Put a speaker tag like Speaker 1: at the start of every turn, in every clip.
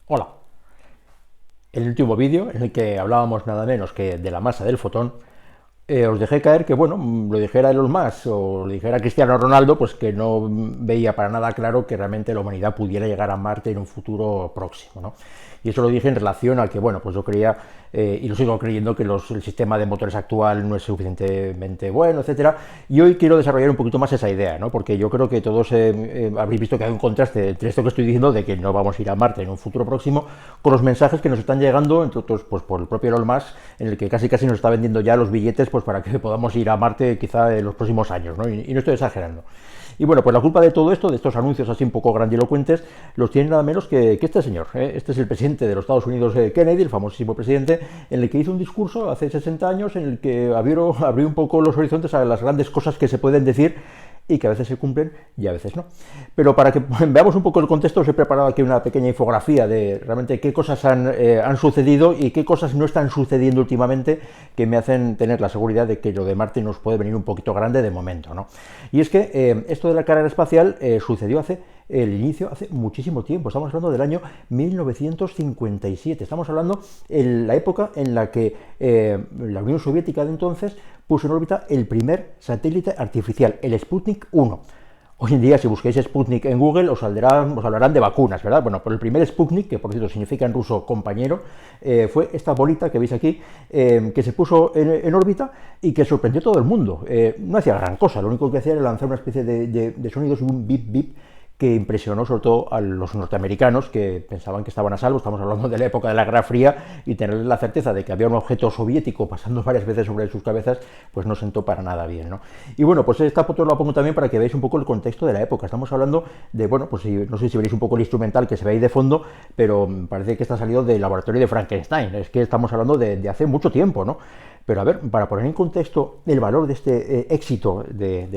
Speaker 1: Hola. En el último vídeo, en el que hablábamos nada menos que de la masa del fotón, os dejé caer que, bueno, lo dijera Elon Musk o lo dijera Cristiano Ronaldo, pues que no veía para nada claro que realmente la humanidad pudiera llegar a Marte en un futuro próximo, ¿no? Y eso lo dije en relación a que, bueno, pues yo creía, y lo sigo creyendo, que el sistema de motores actual no es suficientemente bueno, etcétera. Y hoy quiero desarrollar un poquito más esa idea, ¿no? Porque yo creo que todos habréis visto que hay un contraste entre esto que estoy diciendo de que no vamos a ir a Marte en un futuro próximo, con los mensajes que nos están llegando, entre otros, pues por el propio Elon Musk, en el que casi nos está vendiendo ya los billetes, pues para que podamos ir a Marte quizá en los próximos años, ¿no? Y no estoy exagerando. Y bueno, pues la culpa de todo esto, de estos anuncios así un poco grandilocuentes, los tiene nada menos que este señor. Este es el presidente de los Estados Unidos, Kennedy, el famosísimo presidente, en el que hizo un discurso hace 60 años en el que abrió un poco los horizontes a las grandes cosas que se pueden decir y que a veces se cumplen y a veces no. Pero para que veamos un poco el contexto, os he preparado aquí una pequeña infografía de realmente qué cosas han sucedido y qué cosas no están sucediendo últimamente, que me hacen tener la seguridad de que lo de Marte nos puede venir un poquito grande de momento, ¿no? Y es que esto de la carrera espacial sucedió hace muchísimo tiempo. Estamos hablando del año 1957. Estamos hablando en la época en la que la Unión Soviética de entonces puso en órbita el primer satélite artificial, el Sputnik 1. Hoy en día, si busquéis Sputnik en Google, os hablarán de vacunas, ¿verdad? Bueno, pero el primer Sputnik, que por cierto significa en ruso compañero, fue esta bolita que veis aquí, que se puso en órbita y que sorprendió a todo el mundo. No hacía gran cosa, lo único que hacía era lanzar una especie de sonidos, un bip bip, que impresionó sobre todo a los norteamericanos, que pensaban que estaban a salvo. Estamos hablando de la época de la Guerra Fría, y tener la certeza de que había un objeto soviético pasando varias veces sobre sus cabezas, pues no sentó para nada bien, ¿no? Y bueno, pues esta foto la pongo también para que veáis un poco el contexto de la época. Estamos hablando de, bueno, pues no sé si veréis un poco el instrumental que se ve ahí de fondo, pero parece que está salido del laboratorio de Frankenstein. Es que estamos hablando de hace mucho tiempo, ¿no? Pero a ver, para poner en contexto el valor de este éxito de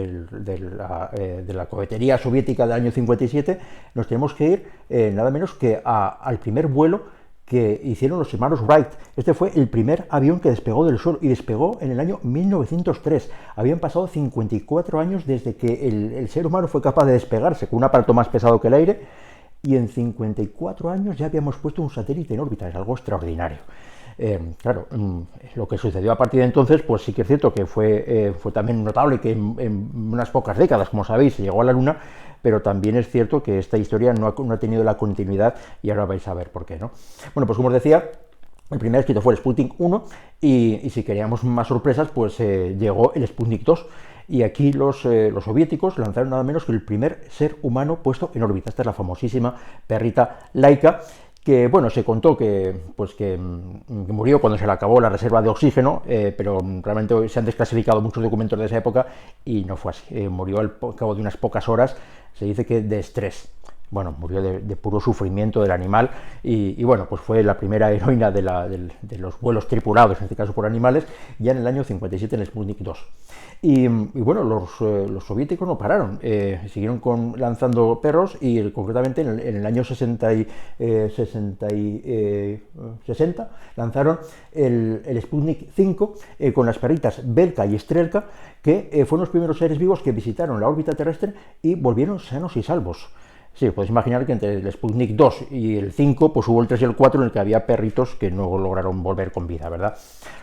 Speaker 1: la cohetería soviética del año 57, nos tenemos que ir nada menos que al primer vuelo que hicieron los hermanos Wright. Este fue el primer avión que despegó del suelo, y despegó en el año 1903. Habían pasado 54 años desde que el ser humano fue capaz de despegarse con un aparato más pesado que el aire, y en 54 años ya habíamos puesto un satélite en órbita. Es algo extraordinario. Claro, lo que sucedió a partir de entonces, pues sí que es cierto que fue también notable que en unas pocas décadas, como sabéis, se llegó a la Luna, pero también es cierto que esta historia no ha tenido la continuidad, y ahora vais a ver por qué, ¿no? Bueno, pues como os decía, el primer escrito fue el Sputnik 1, y si queríamos más sorpresas, pues llegó el Sputnik 2. Y aquí los soviéticos lanzaron nada menos que el primer ser humano puesto en órbita. Esta es la famosísima perrita Laika, que bueno, se contó que murió cuando se le acabó la reserva de oxígeno, pero realmente se han desclasificado muchos documentos de esa época y no fue así. Murió al cabo de unas pocas horas, se dice que de estrés. Bueno, murió de puro sufrimiento del animal, y bueno, pues fue la primera heroína de los vuelos tripulados, en este caso por animales, ya en el año 57 en el Sputnik 2. Y bueno, los soviéticos no pararon, siguieron lanzando perros, y concretamente en el año 60 lanzaron el Sputnik 5 con las perritas Belka y Strelka, que fueron los primeros seres vivos que visitaron la órbita terrestre y volvieron sanos y salvos. Sí, podéis imaginar que entre el Sputnik 2 y el 5, pues hubo el 3 y el 4 en el que había perritos que no lograron volver con vida, ¿verdad?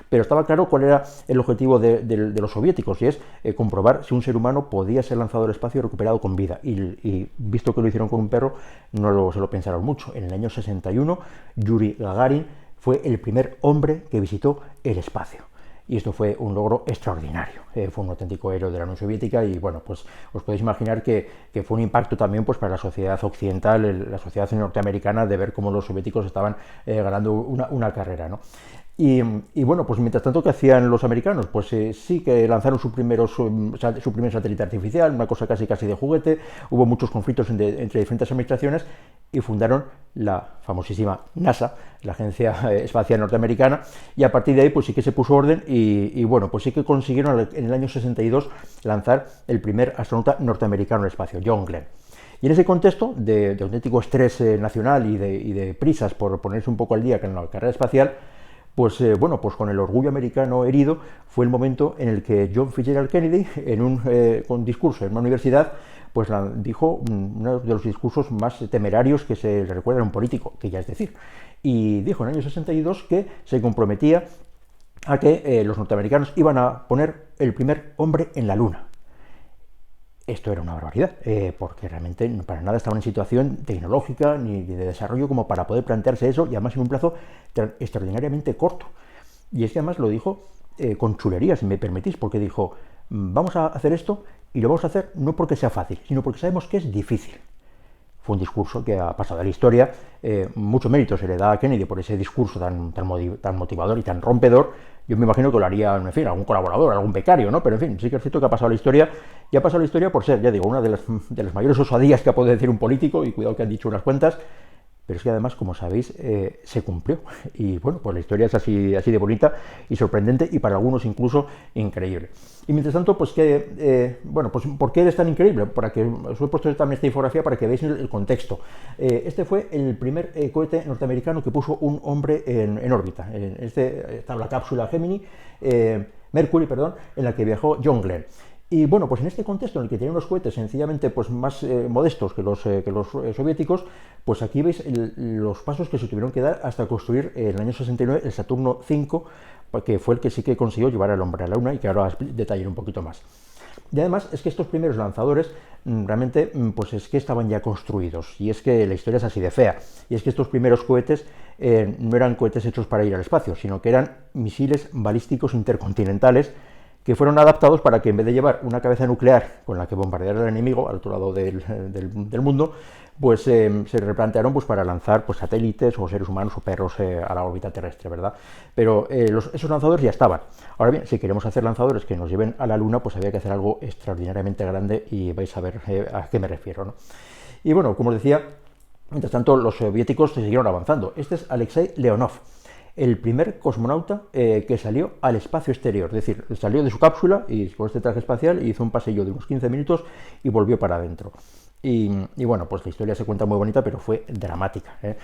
Speaker 1: Pero estaba claro cuál era el objetivo de los soviéticos, y es comprobar si un ser humano podía ser lanzado al espacio y recuperado con vida. Y visto que lo hicieron con un perro, no se lo pensaron mucho. En el año 61, Yuri Gagarin fue el primer hombre que visitó el espacio. Y esto fue un logro extraordinario. Fue un auténtico héroe de la Unión Soviética, y bueno, pues os podéis imaginar que fue un impacto también, pues, para la sociedad occidental, la sociedad norteamericana, de ver cómo los soviéticos estaban ganando una carrera, ¿no? Y bueno, pues mientras tanto, ¿qué hacían los americanos? Pues sí que lanzaron su primer satélite artificial, una cosa casi de juguete. Hubo muchos conflictos entre diferentes administraciones, y fundaron la famosísima NASA, la Agencia Espacial Norteamericana, y a partir de ahí pues sí que se puso orden, y bueno, pues sí que consiguieron en el año 62 lanzar el primer astronauta norteamericano al espacio, John Glenn. Y en ese contexto de auténtico estrés nacional y de prisas por ponerse un poco al día con la carrera espacial, Pues bueno, pues con el orgullo americano herido fue el momento en el que John Fitzgerald Kennedy, en un discurso en una universidad, pues dijo uno de los discursos más temerarios que se le recuerda a un político, que ya es decir, y dijo en el año 62 que se comprometía a que los norteamericanos iban a poner el primer hombre en la Luna. Esto era una barbaridad, porque realmente para nada estaba en situación tecnológica ni de desarrollo como para poder plantearse eso, y además en un plazo extraordinariamente corto. Y es que además lo dijo con chulería, si me permitís, porque dijo, vamos a hacer esto y lo vamos a hacer no porque sea fácil, sino porque sabemos que es difícil. Fue un discurso que ha pasado a la historia, mucho mérito se le da a Kennedy por ese discurso tan motivador y tan rompedor. Yo me imagino que lo haría, en fin, algún colaborador, algún becario, ¿no? Pero en fin, sí que es cierto que ha pasado a la historia, y ha pasado a la historia por ser, ya digo, una de las mayores osadías que ha podido decir un político, y cuidado que han dicho unas cuantas, pero es que además, como sabéis, se cumplió. Y bueno, pues la historia es así de bonita y sorprendente, y para algunos incluso increíble. Y mientras tanto, pues bueno, pues ¿por qué es tan increíble? Para que os he puesto también esta infografía para que veáis el contexto. Este fue el primer cohete norteamericano que puso un hombre en órbita. Está la cápsula Gemini, Mercury, perdón, en la que viajó John Glenn. Y bueno, pues en este contexto en el que tienen unos cohetes sencillamente pues más modestos que los soviéticos, pues aquí veis los pasos que se tuvieron que dar hasta construir en el año 69 el Saturno V, que fue el que sí que consiguió llevar al hombre a la Luna, y que ahora detallaré un poquito más. Y además es que estos primeros lanzadores realmente pues es que estaban ya construidos, y es que la historia es así de fea, y es que estos primeros cohetes no eran cohetes hechos para ir al espacio, sino que eran misiles balísticos intercontinentales que fueron adaptados para que en vez de llevar una cabeza nuclear con la que bombardear al enemigo al otro lado del mundo, pues se replantearon pues para lanzar pues satélites o seres humanos o perros a la órbita terrestre, ¿verdad? Pero esos lanzadores ya estaban. Ahora bien, si queremos hacer lanzadores que nos lleven a la Luna, pues había que hacer algo extraordinariamente grande, y vais a ver a qué me refiero, ¿no? Y bueno, como os decía, mientras tanto los soviéticos siguieron avanzando. Este es Alexei Leonov, el primer cosmonauta que salió al espacio exterior, es decir, salió de su cápsula y con este traje espacial hizo un pasillo de unos 15 minutos y volvió para adentro. Y bueno, pues la historia se cuenta muy bonita, pero fue dramática, ¿eh?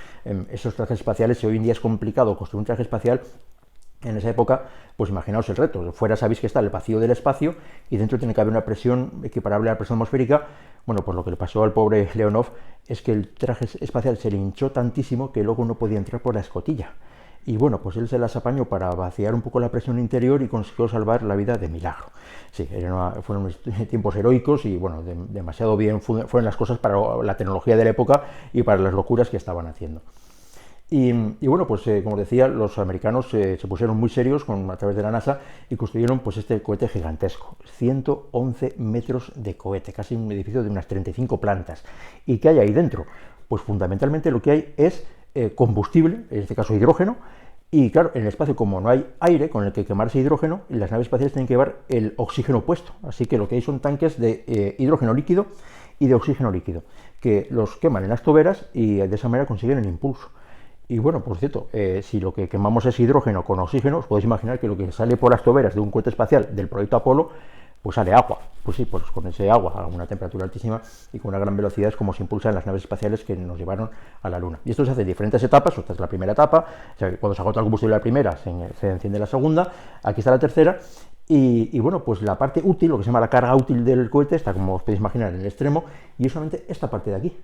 Speaker 1: Esos trajes espaciales, si hoy en día es complicado construir un traje espacial, en esa época, pues imaginaos el reto. Fuera sabéis que está el vacío del espacio y dentro tiene que haber una presión equiparable a la presión atmosférica. Bueno, pues lo que le pasó al pobre Leonov es que el traje espacial se le hinchó tantísimo que luego no podía entrar por la escotilla. Y bueno, pues él se las apañó para vaciar un poco la presión interior y consiguió salvar la vida de milagro. Sí, fueron tiempos heroicos, y bueno, demasiado bien fueron las cosas para la tecnología de la época y para las locuras que estaban haciendo. Y bueno, pues como decía, los americanos se pusieron muy serios a través de la NASA y construyeron pues este cohete gigantesco, 111 metros de cohete, casi un edificio de unas 35 plantas. ¿Y qué hay ahí dentro? Pues fundamentalmente lo que hay es combustible, en este caso hidrógeno, y claro, en el espacio, como no hay aire con el que quemarse hidrógeno, las naves espaciales tienen que llevar el oxígeno puesto, así que lo que hay son tanques de hidrógeno líquido y de oxígeno líquido, que los queman en las toberas y de esa manera consiguen el impulso. Y bueno, por cierto, si lo que quemamos es hidrógeno con oxígeno, os podéis imaginar que lo que sale por las toberas de un cohete espacial del proyecto Apolo, pues sale agua. Pues sí, pues con ese agua a una temperatura altísima y con una gran velocidad es como se impulsan las naves espaciales que nos llevaron a la Luna. Y esto se hace en diferentes etapas. Esta es la primera etapa, o sea, cuando se agota el combustible la primera, se enciende la segunda, aquí está la tercera. Y bueno, pues la parte útil, lo que se llama la carga útil del cohete, está, como os podéis imaginar, en el extremo, y es solamente esta parte de aquí.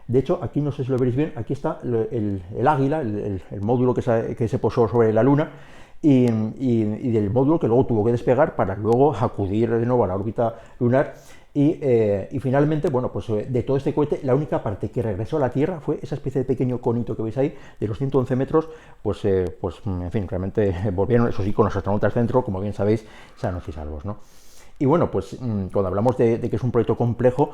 Speaker 1: De hecho, aquí no sé si lo veréis bien, aquí está el Águila, el módulo que se posó sobre la Luna, y del módulo que luego tuvo que despegar para luego acudir de nuevo a la órbita lunar. Y finalmente, bueno, pues de todo este cohete, la única parte que regresó a la Tierra fue esa especie de pequeño conito que veis ahí, de los 111 metros, pues en fin, realmente volvieron, eso sí, con los astronautas dentro, como bien sabéis, sanos y salvos, ¿no? Y bueno, pues cuando hablamos de que es un proyecto complejo,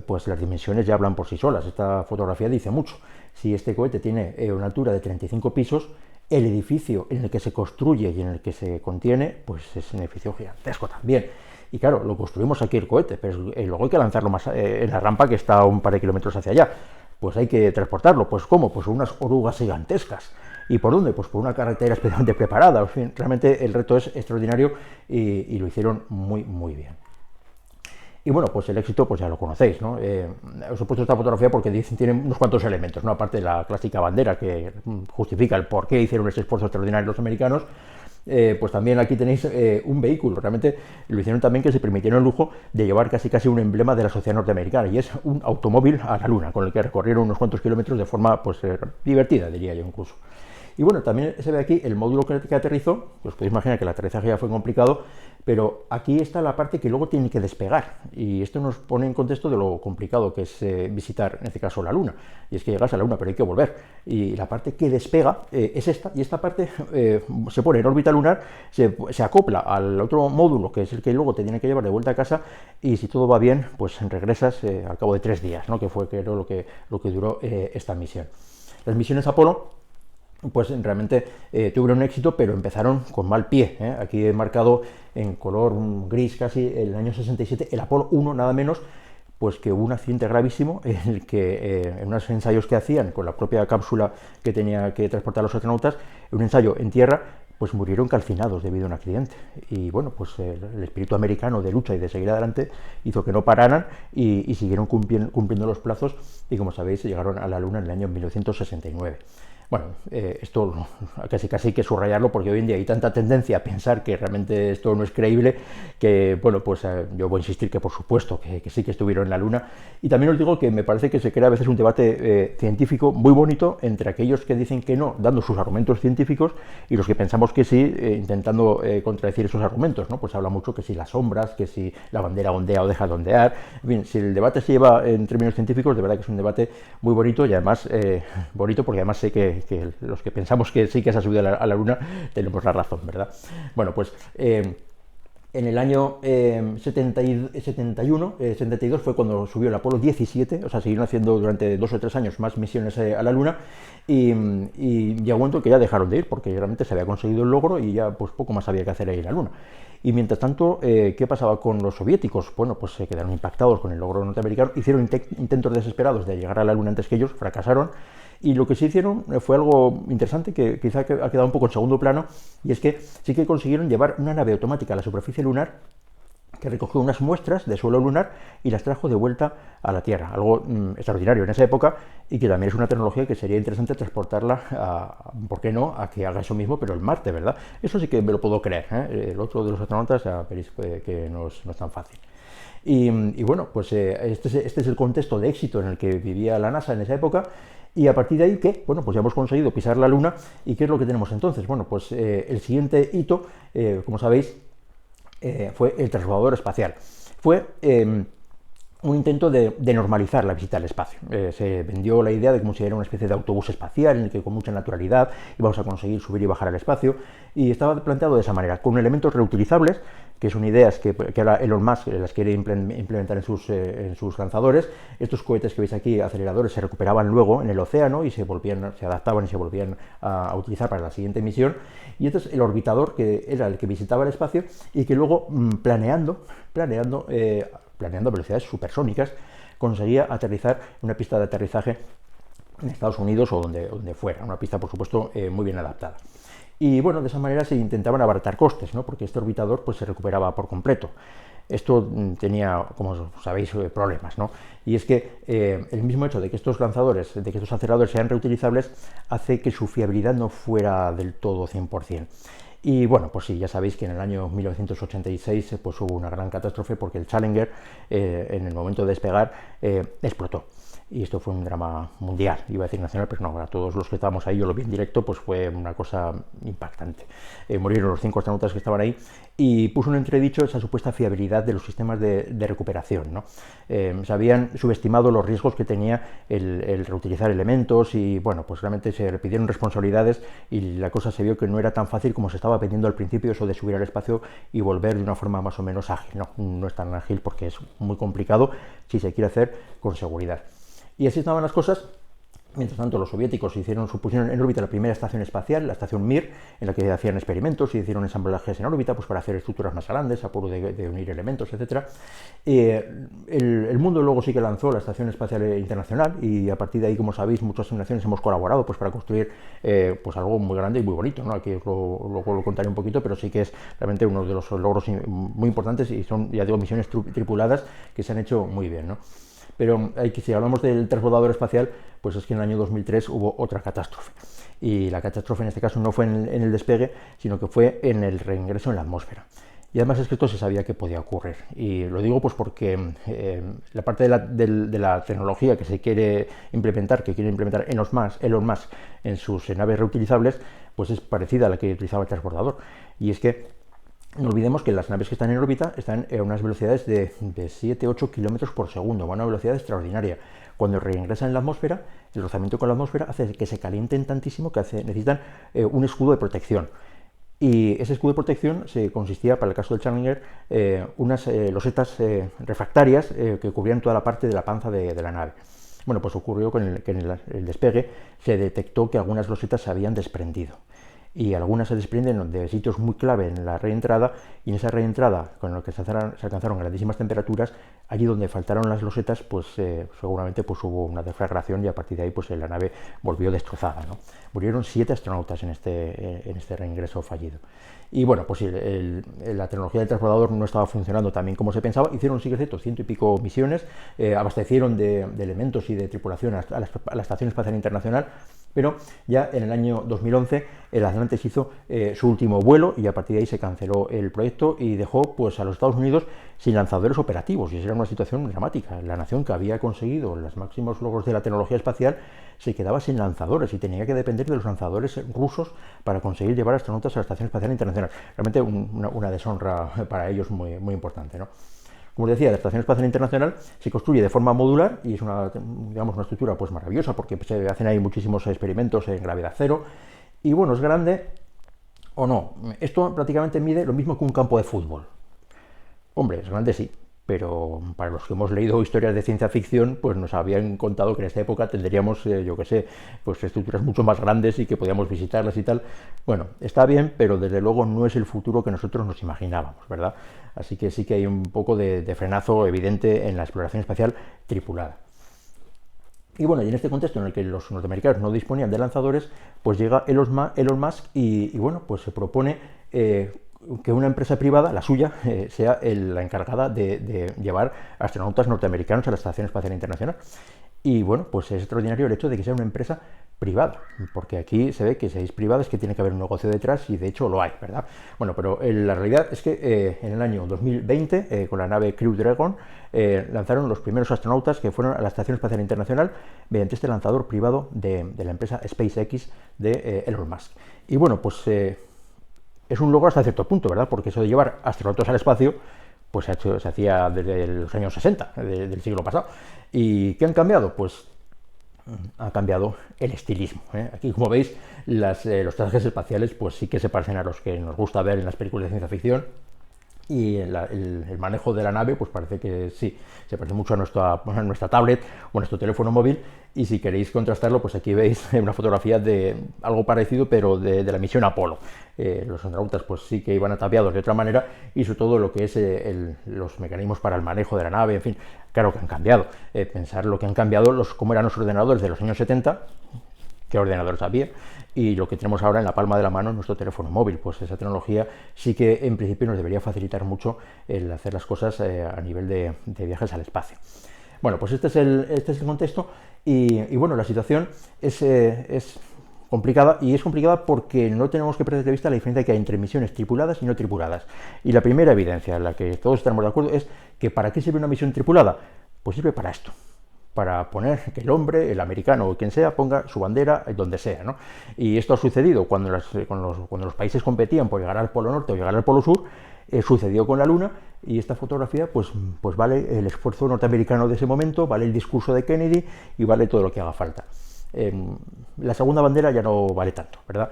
Speaker 1: pues las dimensiones ya hablan por sí solas. Esta fotografía dice mucho. Si este cohete tiene una altura de 35 pisos, el edificio en el que se construye y en el que se contiene, pues es un edificio gigantesco también. Y claro, lo construimos aquí el cohete, pero luego hay que lanzarlo más en la rampa, que está a un par de kilómetros hacia allá. Pues hay que transportarlo. ¿Pues cómo? Pues unas orugas gigantescas. ¿Y por dónde? Pues por una carretera especialmente preparada. En fin, realmente el reto es extraordinario y lo hicieron muy, muy bien. Y bueno, pues el éxito pues ya lo conocéis, ¿no? Os he puesto esta fotografía porque dicen, tiene unos cuantos elementos, ¿no? Aparte de la clásica bandera que justifica el por qué hicieron ese esfuerzo extraordinario los americanos, pues también aquí tenéis un vehículo. Realmente lo hicieron también que se permitieron el lujo de llevar casi un emblema de la sociedad norteamericana, y es un automóvil a la Luna, con el que recorrieron unos cuantos kilómetros de forma pues divertida, diría yo incluso. Y bueno, también se ve aquí el módulo que aterrizó. Pues podéis imaginar que el aterrizaje ya fue complicado, pero aquí está la parte que luego tiene que despegar, y esto nos pone en contexto de lo complicado que es visitar, en este caso, la Luna. Y es que llegas a la Luna, pero hay que volver, y la parte que despega es esta, y esta parte se pone en órbita lunar, se acopla al otro módulo, que es el que luego te tiene que llevar de vuelta a casa, y si todo va bien, pues regresas al cabo de 3 días, ¿no? Que fue lo que duró esta misión. Las misiones Apolo pues realmente tuvieron éxito, pero empezaron con mal pie. Aquí he marcado en color gris casi el año 67, el Apolo 1 nada menos, pues que hubo un accidente gravísimo en el que en unos ensayos que hacían con la propia cápsula que tenía que transportar a los astronautas, en un ensayo en tierra, pues murieron calcinados debido a un accidente. Y bueno, pues el espíritu americano de lucha y de seguir adelante hizo que no pararan y siguieron cumpliendo los plazos, y como sabéis llegaron a la Luna en el año 1969. Bueno, esto casi hay que subrayarlo, porque hoy en día hay tanta tendencia a pensar que realmente esto no es creíble, que bueno, pues yo voy a insistir que por supuesto que sí que estuvieron en la Luna. Y también os digo que me parece que se crea a veces un debate científico muy bonito entre aquellos que dicen que no, dando sus argumentos científicos, y los que pensamos que sí, intentando contradecir esos argumentos, ¿no? Pues habla mucho que si las sombras, que si la bandera ondea o deja de ondear. En fin, si el debate se lleva en términos científicos, de verdad que es un debate muy bonito, y además bonito porque además sé que los que pensamos que sí que se ha subido a la Luna tenemos la razón, ¿verdad? Bueno, pues en el año 72 fue cuando subió el Apolo 17, o sea, siguieron haciendo durante 2 o 3 años más misiones a la Luna, y llegó un momento que ya dejaron de ir, porque realmente se había conseguido el logro y ya pues poco más había que hacer ahí en la Luna. Y mientras tanto, ¿qué pasaba con los soviéticos? Bueno, pues se quedaron impactados con el logro norteamericano, hicieron intentos desesperados de llegar a la Luna antes que ellos, fracasaron. Y lo que sí hicieron fue algo interesante, que quizá ha quedado un poco en segundo plano, y es que sí que consiguieron llevar una nave automática a la superficie lunar, que recogió unas muestras de suelo lunar y las trajo de vuelta a la Tierra. Algo extraordinario en esa época, y que también es una tecnología que sería interesante transportarla, ¿por qué no?, a que haga eso mismo, pero en Marte, ¿verdad? Eso sí que me lo puedo creer, ¿eh? El otro de los astronautas, veréis que no es tan fácil. Y bueno, pues este es el contexto de éxito en el que vivía la NASA en esa época. Y a partir de ahí, ¿qué? Bueno, pues ya hemos conseguido pisar la Luna. ¿Y qué es lo que tenemos entonces? Bueno, pues el siguiente hito, como sabéis, fue el transbordador espacial. Fue un intento de normalizar la visita al espacio. Se vendió la idea de que era una especie de autobús espacial en el que con mucha naturalidad íbamos a conseguir subir y bajar al espacio, y estaba planteado de esa manera, con elementos reutilizables, que son ideas que ahora Elon Musk las quiere implementar en sus lanzadores. Estos cohetes que veis aquí, aceleradores, se recuperaban luego en el océano y se adaptaban y se volvían a utilizar para la siguiente misión. Y este es el orbitador, que era el que visitaba el espacio y que luego planeando velocidades supersónicas, conseguía aterrizar en una pista de aterrizaje en Estados Unidos o donde fuera, una pista por supuesto muy bien adaptada. Y bueno, de esa manera se intentaban abaratar costes, ¿no? Porque este orbitador pues se recuperaba por completo. Esto tenía, como sabéis, problemas, ¿no? Y es que el mismo hecho de que estos lanzadores, de que estos aceleradores sean reutilizables, hace que su fiabilidad no fuera del todo 100%. Y bueno, pues sí, ya sabéis que en el año 1986 pues hubo una gran catástrofe, porque el Challenger en el momento de despegar explotó. Y esto fue un drama mundial, iba a decir nacional, pero no, para todos los que estábamos ahí, yo lo vi en directo, pues fue una cosa impactante. Murieron los 5 astronautas que estaban ahí, y puso en entredicho esa supuesta fiabilidad de los sistemas de recuperación, ¿no? Se habían subestimado los riesgos que tenía el reutilizar elementos, y bueno, pues realmente se pidieron responsabilidades, y la cosa se vio que no era tan fácil como se estaba pidiendo al principio, eso de subir al espacio y volver de una forma más o menos ágil. No es tan ágil, porque es muy complicado si se quiere hacer con seguridad. Y así estaban las cosas, Mientras tanto, los soviéticos pusieron en órbita la primera estación espacial, la estación Mir, en la que hacían experimentos y hicieron ensamblajes en órbita pues, para hacer estructuras más grandes, a puro de unir elementos, etc. El mundo luego sí que lanzó la Estación Espacial Internacional y a partir de ahí, como sabéis, muchas naciones hemos colaborado pues, para construir pues algo muy grande y muy bonito, ¿no? Aquí luego lo contaré un poquito, pero sí que es realmente uno de los logros muy importantes y son, ya digo, misiones tripuladas que se han hecho muy bien, ¿no? Pero si hablamos del transbordador espacial, pues es que en el año 2003 hubo otra catástrofe. Y la catástrofe en este caso no fue en el despegue, sino que fue en el reingreso en la atmósfera. Y además es que esto se sabía que podía ocurrir. Y lo digo pues porque la parte de la tecnología que se quiere implementar, Elon Musk en sus naves reutilizables, pues es parecida a la que utilizaba el transbordador. Y es que no olvidemos que las naves que están en órbita están a unas velocidades de 7-8 kilómetros por segundo, van a una velocidad extraordinaria. Cuando reingresan en la atmósfera, el rozamiento con la atmósfera hace que se calienten tantísimo que necesitan un escudo de protección. Y ese escudo de protección consistía, para el caso del Challenger, unas losetas refractarias que cubrían toda la parte de la panza de la nave. Bueno, pues ocurrió que en el despegue se detectó que algunas losetas se habían desprendido. Y algunas se desprenden de sitios muy clave en la reentrada, y en esa reentrada, con lo que se alcanzaron grandísimas temperaturas, allí donde faltaron las losetas, pues seguramente pues, hubo una deflagración y a partir de ahí pues, la nave volvió destrozada, ¿no? Murieron 7 astronautas en este reingreso fallido. Y bueno, pues la tecnología del transbordador no estaba funcionando tan bien como se pensaba. Hicieron, sí que es cierto, 100 y pico misiones, abastecieron de elementos y de tripulación a la Estación Espacial Internacional, pero ya en el año 2011 el Atlantis hizo su último vuelo y a partir de ahí se canceló el proyecto y dejó pues, a los Estados Unidos sin lanzadores operativos, y esa era una situación dramática. La nación que había conseguido los máximos logros de la tecnología espacial se quedaba sin lanzadores y tenía que depender de los lanzadores rusos para conseguir llevar astronautas a la Estación Espacial Internacional. Realmente una deshonra para ellos muy, muy importante, ¿no? Como os decía, la Estación Espacial Internacional se construye de forma modular y es una estructura pues, maravillosa porque se hacen ahí muchísimos experimentos en gravedad cero. Y bueno, es grande o no. Esto prácticamente mide lo mismo que un campo de fútbol. Hombre, es grande sí, pero para los que hemos leído historias de ciencia ficción, pues nos habían contado que en esta época tendríamos, yo que sé, pues estructuras mucho más grandes y que podíamos visitarlas y tal. Bueno, está bien, pero desde luego no es el futuro que nosotros nos imaginábamos, ¿verdad? Así que sí que hay un poco de frenazo evidente en la exploración espacial tripulada. Y bueno, y en este contexto en el que los norteamericanos no disponían de lanzadores, pues llega Elon Musk y bueno, pues se propone que una empresa privada, la suya, sea la encargada de llevar astronautas norteamericanos a la Estación Espacial Internacional. Y bueno, pues es extraordinario el hecho de que sea una empresa privada, porque aquí se ve que si es privada es que tiene que haber un negocio detrás y de hecho lo hay, ¿verdad? Bueno, pero la realidad es que en el año 2020, con la nave Crew Dragon, lanzaron los primeros astronautas que fueron a la Estación Espacial Internacional mediante este lanzador privado de la empresa SpaceX de Elon Musk. Y bueno, pues es un logro hasta cierto punto, ¿verdad? Porque eso de llevar astronautas al espacio pues se hacía desde los años 60 del siglo pasado. ¿Y qué han cambiado? Pues ha cambiado el estilismo, ¿eh? Aquí, como veis, los trajes espaciales pues sí que se parecen a los que nos gusta ver en las películas de ciencia ficción, y el manejo de la nave pues parece que sí, se parece mucho a nuestra tablet o a nuestro teléfono móvil, y si queréis contrastarlo pues aquí veis una fotografía de algo parecido pero de la misión Apolo. Los astronautas pues sí que iban ataviados de otra manera, y sobre todo lo que es los mecanismos para el manejo de la nave, en fin, claro que han cambiado. Pensar lo que han cambiado, cómo eran los ordenadores de los años 70, qué ordenadores había, y lo que tenemos ahora en la palma de la mano en nuestro teléfono móvil. Pues esa tecnología sí que en principio nos debería facilitar mucho el hacer las cosas a nivel de viajes al espacio. Bueno, pues este es el contexto, y bueno, la situación es complicada, y es complicada porque no tenemos que perder de vista la diferencia que hay entre misiones tripuladas y no tripuladas. Y la primera evidencia en la que todos estamos de acuerdo es que ¿para qué sirve una misión tripulada? Pues sirve para esto, para poner que el hombre, el americano o quien sea, ponga su bandera donde sea, ¿no? Y esto ha sucedido cuando los países competían por llegar al Polo Norte o llegar al Polo Sur. Sucedió con la Luna, y esta fotografía pues vale el esfuerzo norteamericano de ese momento, vale el discurso de Kennedy y vale todo lo que haga falta. La segunda bandera ya no vale tanto, ¿verdad?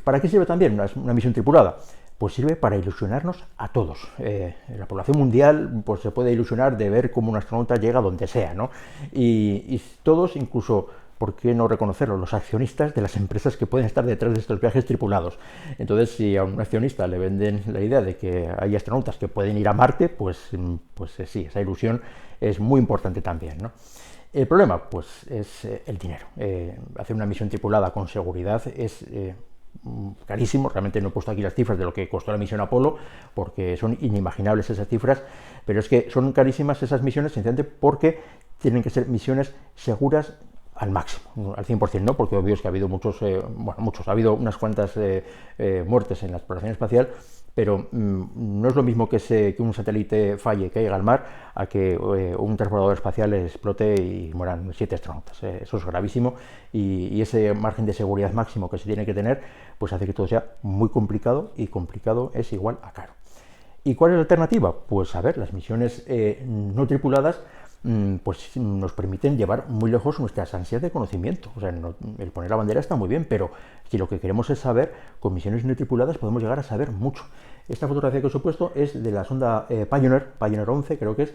Speaker 1: ¿Para qué sirve también una misión tripulada? Pues sirve para ilusionarnos a todos. La población mundial pues se puede ilusionar de ver cómo un astronauta llega donde sea, ¿no? Y todos, incluso ¿por qué no reconocerlo? Los accionistas de las empresas que pueden estar detrás de estos viajes tripulados. Entonces, si a un accionista le venden la idea de que hay astronautas que pueden ir a Marte, pues sí, esa ilusión es muy importante también, ¿no? El problema, pues, es el dinero. Hacer una misión tripulada con seguridad es carísimo. Realmente no he puesto aquí las cifras de lo que costó la misión Apolo, porque son inimaginables esas cifras, pero es que son carísimas esas misiones, sencillamente porque tienen que ser misiones seguras al máximo, al 100%, ¿no? Porque obvio es que ha habido ha habido unas cuantas muertes en la exploración espacial, pero no es lo mismo que un satélite falle, caiga al mar, a que un transbordador espacial explote y mueran 7 astronautas. Eso es gravísimo, y ese margen de seguridad máximo que se tiene que tener, pues hace que todo sea muy complicado, y complicado es igual a caro. ¿Y cuál es la alternativa? Pues a ver, las misiones no tripuladas pues nos permiten llevar muy lejos nuestras ansias de conocimiento. O sea, el poner la bandera está muy bien, pero si lo que queremos es saber, con misiones no tripuladas podemos llegar a saber mucho. Esta fotografía que os he puesto es de la sonda Pioneer 11, creo que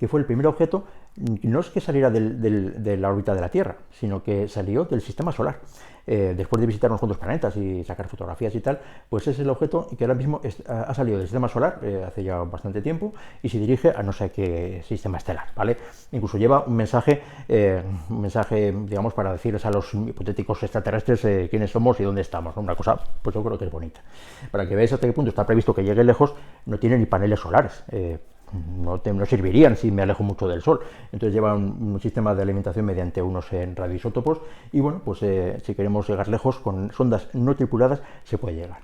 Speaker 1: fue el primer objeto, no es que saliera de la órbita de la Tierra, sino que salió del sistema solar. Después de visitar unos cuantos planetas y sacar fotografías y tal, pues es el objeto que ahora mismo ha salido del sistema solar hace ya bastante tiempo, y se dirige a no sé qué sistema estelar, ¿vale? Incluso lleva un mensaje, digamos, para decirles a los hipotéticos extraterrestres quiénes somos y dónde estamos, ¿no? Una cosa, pues yo creo que es bonita. Para que veáis hasta qué punto está previsto que llegue lejos, no tiene ni paneles solares. No servirían si me alejo mucho del Sol. Entonces lleva un sistema de alimentación mediante unos radioisótopos, y bueno, pues si queremos llegar lejos con sondas no tripuladas se puede llegar.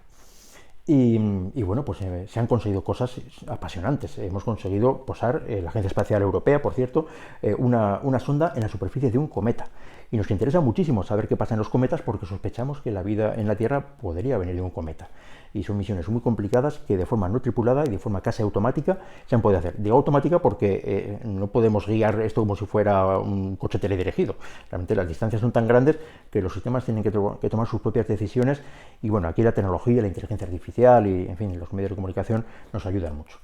Speaker 1: Y bueno, pues se han conseguido cosas apasionantes. Hemos conseguido posar, la Agencia Espacial Europea, por cierto, una sonda en la superficie de un cometa. Y nos interesa muchísimo saber qué pasa en los cometas, porque sospechamos que la vida en la Tierra podría venir de un cometa. Y son misiones muy complicadas que de forma no tripulada y de forma casi automática se han podido hacer. Digo automática porque no podemos guiar esto como si fuera un coche teledirigido. Realmente las distancias son tan grandes que los sistemas tienen que tomar sus propias decisiones, y bueno, aquí la tecnología, la inteligencia artificial y, en fin, los medios de comunicación nos ayudan mucho.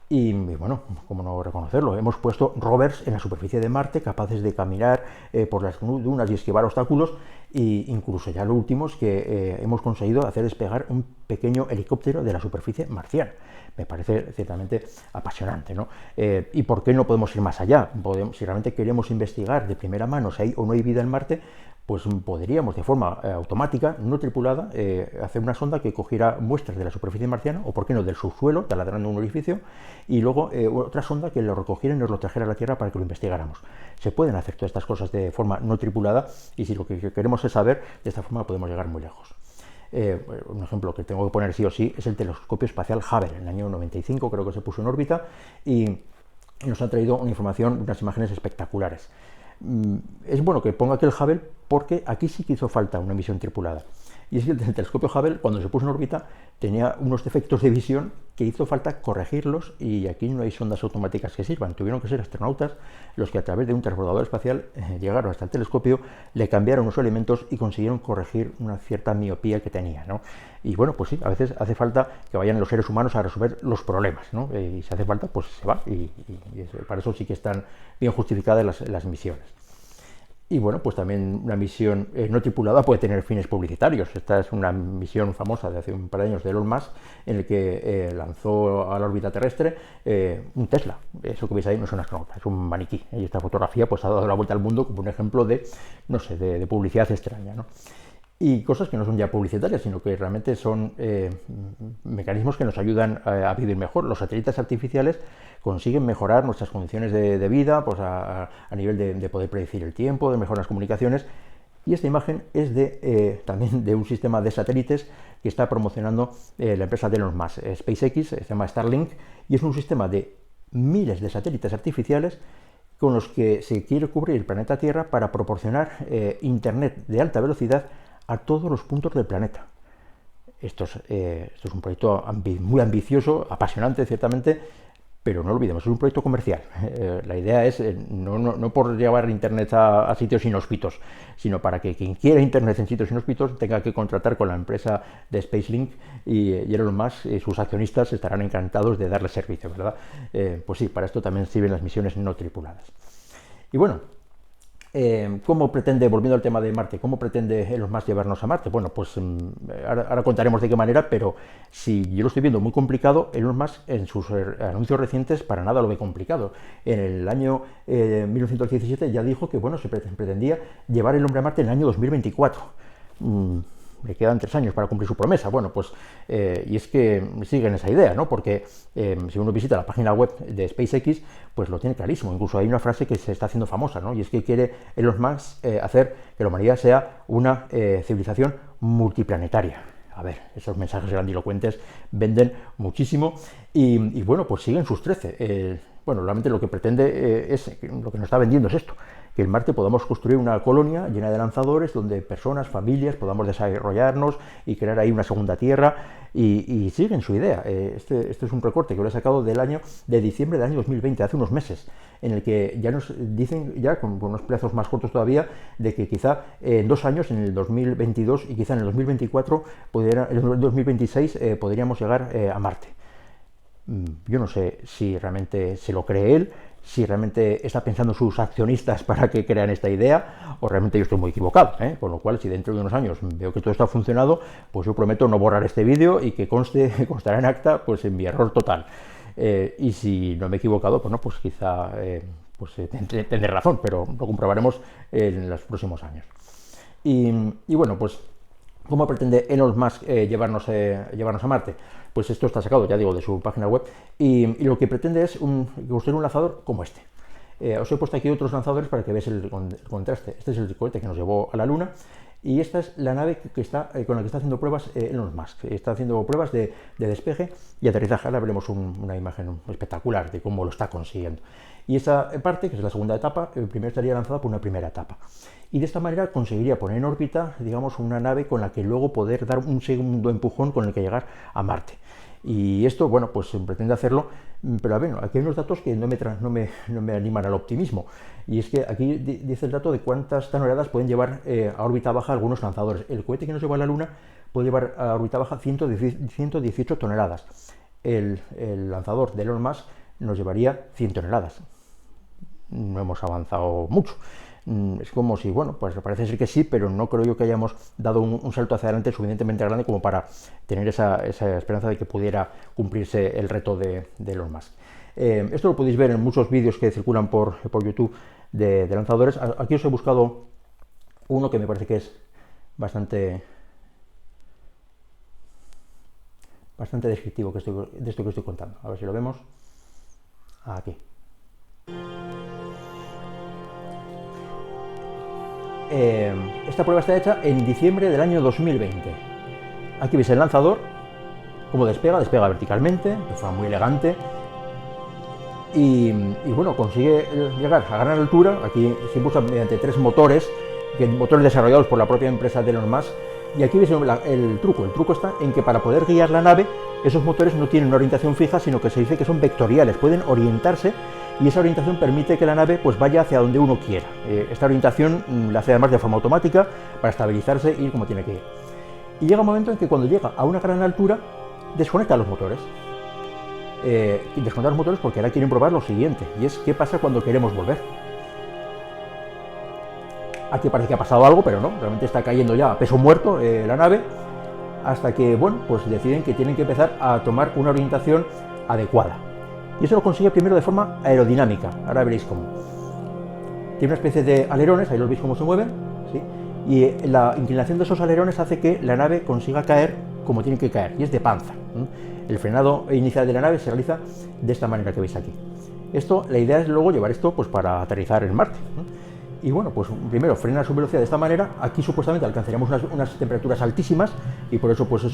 Speaker 1: Y bueno, cómo no reconocerlo, hemos puesto rovers en la superficie de Marte capaces de caminar por las dunas y esquivar obstáculos, e incluso ya lo último es que hemos conseguido hacer despegar un pequeño helicóptero de la superficie marciana. Me parece ciertamente apasionante, ¿no? ¿Y por qué no podemos ir más allá? Si realmente queremos investigar de primera mano si hay o no hay vida en Marte, pues podríamos de forma automática, no tripulada, hacer una sonda que cogiera muestras de la superficie marciana, o por qué no del subsuelo, taladrando un orificio, y luego otra sonda que lo recogiera y nos lo trajera a la Tierra para que lo investigáramos. Se pueden hacer todas estas cosas de forma no tripulada, y si lo que queremos es saber, de esta forma podemos llegar muy lejos. Un ejemplo que tengo que poner sí o sí es el telescopio espacial Hubble. En el año 95 creo que se puso en órbita, y nos ha traído una información, unas imágenes espectaculares. Es bueno que ponga aquí el Hubble, porque aquí sí que hizo falta una misión tripulada. Y es que el telescopio Hubble, cuando se puso en órbita, tenía unos defectos de visión que hizo falta corregirlos, y aquí no hay sondas automáticas que sirvan. Tuvieron que ser astronautas los que, a través de un transbordador espacial, llegaron hasta el telescopio, le cambiaron los elementos y consiguieron corregir una cierta miopía que tenía, ¿no? Y bueno, pues sí, a veces hace falta que vayan los seres humanos a resolver los problemas, ¿no? Y si hace falta, pues se va, y para eso sí que están bien justificadas las misiones. Y bueno, pues también una misión no tripulada puede tener fines publicitarios. Esta es una misión famosa de hace un par de años de Elon Musk, en el que lanzó a la órbita terrestre un Tesla. Eso que veis ahí no es un astronauta, es un maniquí. Y esta fotografía pues ha dado la vuelta al mundo como un ejemplo de, no sé, de publicidad extraña, ¿no? Y cosas que no son ya publicitarias, sino que realmente son mecanismos que nos ayudan a vivir mejor. Los satélites artificiales consiguen mejorar nuestras condiciones de vida, pues a nivel de poder predecir el tiempo, de mejorar las comunicaciones. Y esta imagen es también de un sistema de satélites que está promocionando la empresa de Elon Musk, SpaceX, se llama Starlink, y es un sistema de miles de satélites artificiales con los que se quiere cubrir el planeta Tierra para proporcionar internet de alta velocidad a todos los puntos del planeta. Esto es un proyecto muy ambicioso, apasionante ciertamente, pero no olvidemos, es un proyecto comercial. La idea es no por llevar internet a sitios inhóspitos, sino para que quien quiera internet en sitios inhóspitos tenga que contratar con la empresa de SpaceLink, y Elon Musk y sus accionistas estarán encantados de darle servicio, ¿verdad? Pues sí, para esto también sirven las misiones no tripuladas. Y bueno, ¿Cómo pretende, volviendo al tema de Marte, cómo pretende Elon Musk llevarnos a Marte? Bueno, pues ahora contaremos de qué manera, pero si yo lo estoy viendo muy complicado, Elon Musk en sus anuncios recientes para nada lo ve complicado. En el año 1917 ya dijo que bueno, se pretendía llevar el hombre a Marte en el año 2024. Le quedan 3 años para cumplir su promesa. Bueno, pues, y es que siguen esa idea, ¿no? Porque si uno visita la página web de SpaceX, pues lo tiene clarísimo. Incluso hay una frase que se está haciendo famosa, ¿no? Y es que quiere Elon Musk hacer que la humanidad sea una civilización multiplanetaria. A ver, esos mensajes grandilocuentes venden muchísimo y bueno, pues siguen sus 13. Bueno, realmente lo que pretende lo que nos está vendiendo es esto, que en Marte podamos construir una colonia llena de lanzadores donde personas, familias, podamos desarrollarnos y crear ahí una segunda Tierra y siguen su idea. Este es un recorte que lo he sacado de diciembre del año 2020, hace unos meses, en el que ya nos dicen, ya con unos plazos más cortos todavía, de que quizá en 2 años, en el 2022 y quizá en el 2024, en el 2026, podríamos llegar a Marte. Yo no sé si realmente se lo cree él, si realmente está pensando en sus accionistas para que crean esta idea, o realmente yo estoy muy equivocado, ¿eh? Con lo cual, si dentro de unos años veo que todo esto ha funcionado, pues yo prometo no borrar este vídeo y que constará en acta, pues en mi error total. Y si no me he equivocado, pues no, pues quizá tendré razón, pero lo comprobaremos en los próximos años. Y bueno, pues ¿cómo pretende Elon Musk llevarnos a Marte? Pues esto está sacado, ya digo, de su página web y lo que pretende es construir un lanzador como este. Os he puesto aquí otros lanzadores para que veáis el contraste. Este es el cohete que nos llevó a la Luna y esta es la nave con la que está haciendo pruebas Elon Musk. Está haciendo pruebas de despegue y aterrizaje. Ahora veremos una imagen espectacular de cómo lo está consiguiendo. Y esa parte, que es la segunda etapa, primero estaría lanzada por una primera etapa. Y de esta manera conseguiría poner en órbita, digamos, una nave con la que luego poder dar un segundo empujón con el que llegar a Marte. Y esto, bueno, pues pretende hacerlo, pero bueno, aquí hay unos datos que no me animan al optimismo. Y es que aquí dice el dato de cuántas toneladas pueden llevar a órbita baja algunos lanzadores. El cohete que nos lleva a la Luna puede llevar a órbita baja 118 toneladas. El lanzador de Elon Musk nos llevaría 100 toneladas. No hemos avanzado mucho. Es como si, bueno, pues parece ser que sí, pero no creo yo que hayamos dado un salto hacia adelante suficientemente grande como para tener esa esperanza de que pudiera cumplirse el reto de Elon Musk. Esto lo podéis ver en muchos vídeos que circulan por YouTube de lanzadores. Aquí os he buscado uno que me parece que es bastante descriptivo de esto que estoy contando. A ver si lo vemos. Aquí. Esta prueba está hecha en diciembre del año 2020. Aquí veis el lanzador, cómo despega verticalmente, de forma muy elegante. Y bueno, consigue llegar a gran altura. Aquí se impulsa mediante 3 motores desarrollados por la propia empresa de Elon Musk. Y aquí veis el truco. El truco está en que para poder guiar la nave, esos motores no tienen una orientación fija, sino que se dice que son vectoriales, pueden orientarse y esa orientación permite que la nave pues vaya hacia donde uno quiera. Esta orientación la hace además de forma automática para estabilizarse y ir como tiene que ir. Y llega un momento en que cuando llega a una gran altura, desconecta los motores. Desconecta los motores porque ahora quieren probar lo siguiente, y es qué pasa cuando queremos volver. Aquí parece que ha pasado algo, pero no, realmente está cayendo ya a peso muerto la nave, hasta que, bueno, pues deciden que tienen que empezar a tomar una orientación adecuada. Y eso lo consigue primero de forma aerodinámica, ahora veréis cómo. Tiene una especie de alerones, ahí los veis cómo se mueven, ¿sí? Y la inclinación de esos alerones hace que la nave consiga caer como tiene que caer, y es de panza. El frenado inicial de la nave se realiza de esta manera que veis aquí. La idea es luego llevar esto pues, para aterrizar en Marte. Y bueno, pues primero frena su velocidad de esta manera. Aquí supuestamente alcanzaríamos unas temperaturas altísimas y por eso pues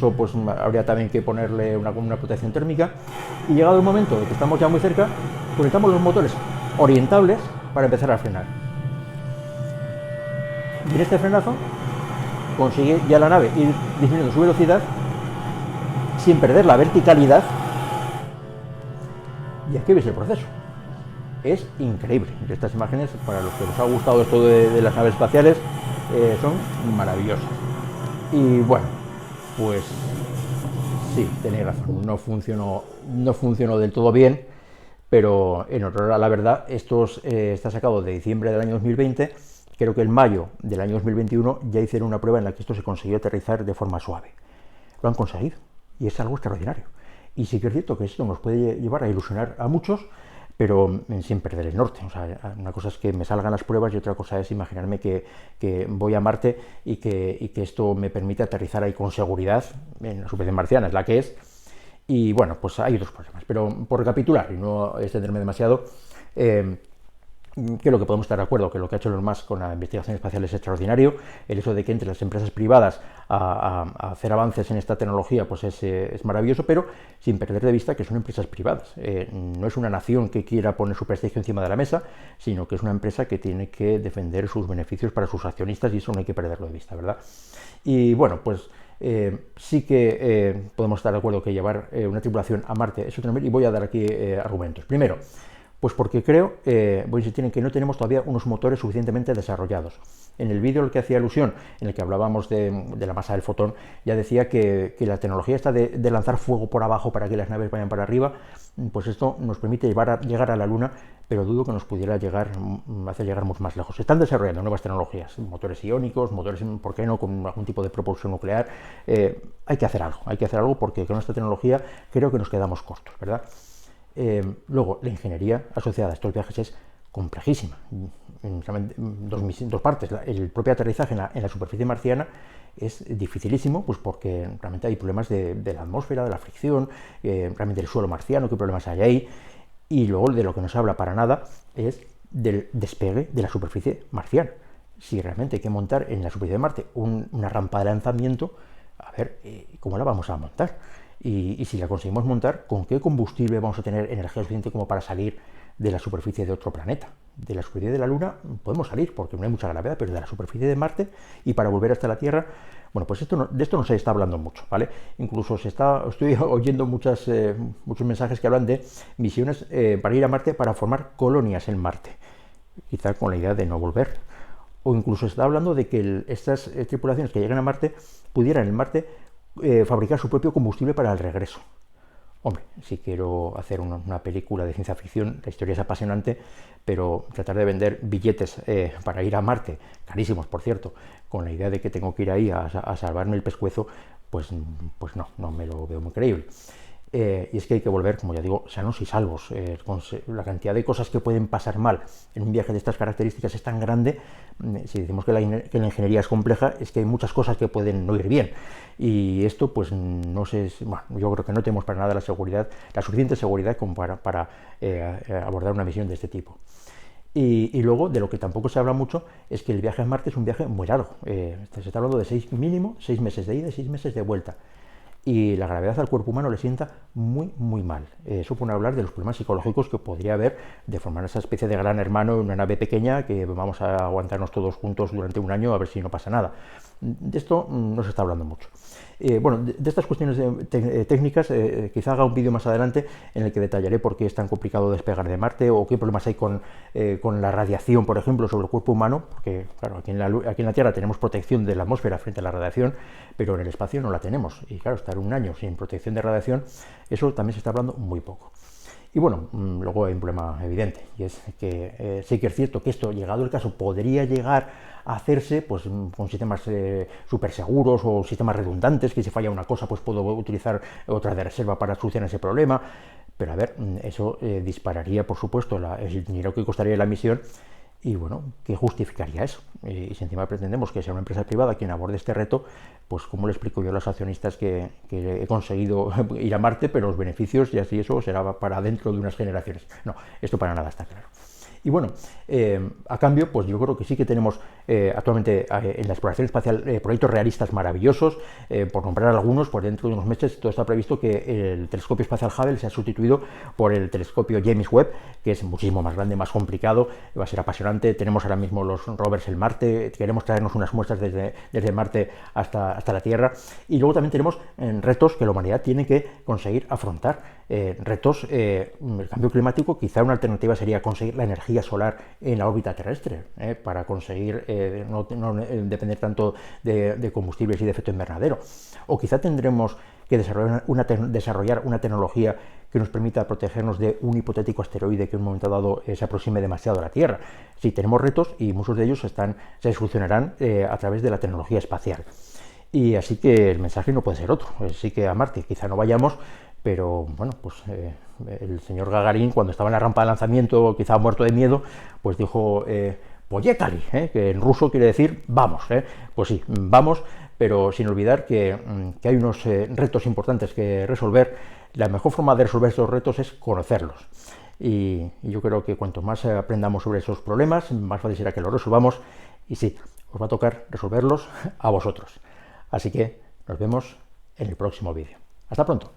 Speaker 1: habría también que ponerle una protección térmica. Y llegado el momento de que estamos ya muy cerca, conectamos los motores orientables para empezar a frenar. Y en este frenazo consigue ya la nave ir disminuyendo su velocidad sin perder la verticalidad. Y aquí veis el proceso. Es increíble. Estas imágenes, para los que les ha gustado esto de las naves espaciales, son maravillosas. Y bueno, pues sí, tenéis razón, no funcionó del todo bien, pero en honor a la verdad, esto está sacado de diciembre del año 2020, creo que en mayo del año 2021 ya hicieron una prueba en la que esto se consiguió aterrizar de forma suave. Lo han conseguido y es algo extraordinario. Y sí que es cierto que esto nos puede llevar a ilusionar a muchos, pero sin perder el norte. O sea, una cosa es que me salgan las pruebas y otra cosa es imaginarme que voy a Marte y que esto me permite aterrizar ahí con seguridad en la superficie marciana, es la que es. Y bueno, pues hay otros problemas. Pero por recapitular y no extenderme demasiado, que lo que podemos estar de acuerdo, que lo que ha hecho Elon Musk con la investigación espacial es extraordinario. El hecho de que entre las empresas privadas a hacer avances en esta tecnología pues es maravilloso, pero sin perder de vista que son empresas privadas. No es una nación que quiera poner su prestigio encima de la mesa, sino que es una empresa que tiene que defender sus beneficios para sus accionistas y eso no hay que perderlo de vista, ¿verdad? Y bueno, pues sí que podemos estar de acuerdo que llevar una tripulación a Marte es otro nivel y voy a dar aquí argumentos. Primero, pues porque creo, voy a insistir en que no tenemos todavía unos motores suficientemente desarrollados. En el vídeo al que hacía alusión, en el que hablábamos de la masa del fotón, ya decía que la tecnología esta de lanzar fuego por abajo para que las naves vayan para arriba, pues esto nos permite llegar a la Luna, pero dudo que nos pudiera hacer llegar mucho más lejos. Se están desarrollando nuevas tecnologías, motores iónicos, motores, ¿por qué no?, con algún tipo de propulsión nuclear. Hay que hacer algo porque con esta tecnología creo que nos quedamos cortos, ¿verdad? Luego, la ingeniería asociada a estos viajes es complejísima. Dos partes. El propio aterrizaje en la superficie marciana es dificilísimo, pues porque realmente hay problemas de la atmósfera, de la fricción, realmente del suelo marciano, qué problemas hay ahí. Y luego de lo que no se habla para nada es del despegue de la superficie marciana. Si realmente hay que montar en la superficie de Marte una rampa de lanzamiento, a ver, ¿cómo la vamos a montar? Y si la conseguimos montar, ¿con qué combustible vamos a tener energía suficiente como para salir de la superficie de otro planeta? De la superficie de la Luna podemos salir porque no hay mucha gravedad, pero de la superficie de Marte y para volver hasta la Tierra, bueno, pues de esto no se está hablando mucho, ¿vale? Incluso estoy oyendo muchos mensajes que hablan de misiones para ir a Marte para formar colonias en Marte, quizá con la idea de no volver. O incluso se está hablando de que estas tripulaciones que llegan a Marte pudieran en Marte fabricar su propio combustible para el regreso. Hombre, si quiero hacer una película de ciencia ficción, la historia es apasionante, pero tratar de vender billetes para ir a Marte, carísimos por cierto, con la idea de que tengo que ir ahí a salvarme el pescuezo, pues no me lo veo muy creíble. Y es que hay que volver, como ya digo, sanos y salvos. La cantidad de cosas que pueden pasar mal en un viaje de estas características es tan grande. Si decimos que la ingeniería es compleja, es que hay muchas cosas que pueden no ir bien. Y esto, pues no sé, bueno, yo creo que no tenemos para nada la suficiente seguridad como para abordar una misión de este tipo. Y luego, de lo que tampoco se habla mucho, es que el viaje a Marte es un viaje muy largo. Se está hablando de mínimo 6 meses de ida y 6 meses de vuelta. Y la gravedad al cuerpo humano le sienta muy, muy mal. Eso pone a hablar de los problemas psicológicos que podría haber de formar esa especie de gran hermano en una nave pequeña que vamos a aguantarnos todos juntos durante un año a ver si no pasa nada. De esto no se está hablando mucho. Bueno, de estas cuestiones técnicas, quizá haga un vídeo más adelante en el que detallaré por qué es tan complicado despegar de Marte o qué problemas hay con la radiación, por ejemplo, sobre el cuerpo humano, porque claro, aquí en la Tierra tenemos protección de la atmósfera frente a la radiación, pero en el espacio no la tenemos. Y claro, estar un año sin protección de radiación, eso también se está hablando muy poco. Y bueno, luego hay un problema evidente, y es que sí que es cierto que esto, llegado el caso, podría llegar a hacerse pues, con sistemas súper seguros o sistemas redundantes, que si falla una cosa pues puedo utilizar otra de reserva para solucionar ese problema, pero a ver, eso dispararía por supuesto el dinero que costaría la misión. Y bueno, ¿qué justificaría eso? Y si encima pretendemos que sea una empresa privada quien aborde este reto, pues ¿cómo le explico yo a los accionistas que he conseguido ir a Marte, pero los beneficios, ya si eso será para dentro de unas generaciones? No, esto para nada está claro. Y bueno, a cambio, pues yo creo que sí que tenemos actualmente en la exploración espacial proyectos realistas maravillosos. Por nombrar algunos, pues dentro de unos meses todo está previsto que el telescopio espacial Hubble sea sustituido por el telescopio James Webb, que es muchísimo más grande, más complicado, va a ser apasionante. Tenemos ahora mismo los rovers en Marte, queremos traernos unas muestras desde Marte hasta la Tierra. Y luego también tenemos retos que la humanidad tiene que conseguir afrontar. Retos, el cambio climático, quizá una alternativa sería conseguir la energía solar en la órbita terrestre, para conseguir no depender tanto de combustibles y de efecto invernadero. O quizá tendremos que desarrollar una tecnología que nos permita protegernos de un hipotético asteroide que en un momento dado se aproxime demasiado a la Tierra. Sí, tenemos retos y muchos de ellos se solucionarán a través de la tecnología espacial. Y así que el mensaje no puede ser otro. Sí que a Marte quizá no vayamos, pero bueno, pues el señor Gagarin, cuando estaba en la rampa de lanzamiento, quizá muerto de miedo, pues dijo Poyekali, que en ruso quiere decir vamos. Pues sí, vamos, pero sin olvidar que hay unos retos importantes que resolver. La mejor forma de resolver esos retos es conocerlos. Y yo creo que cuanto más aprendamos sobre esos problemas, más fácil será que los resolvamos. Y sí, os va a tocar resolverlos a vosotros. Así que nos vemos en el próximo vídeo. Hasta pronto.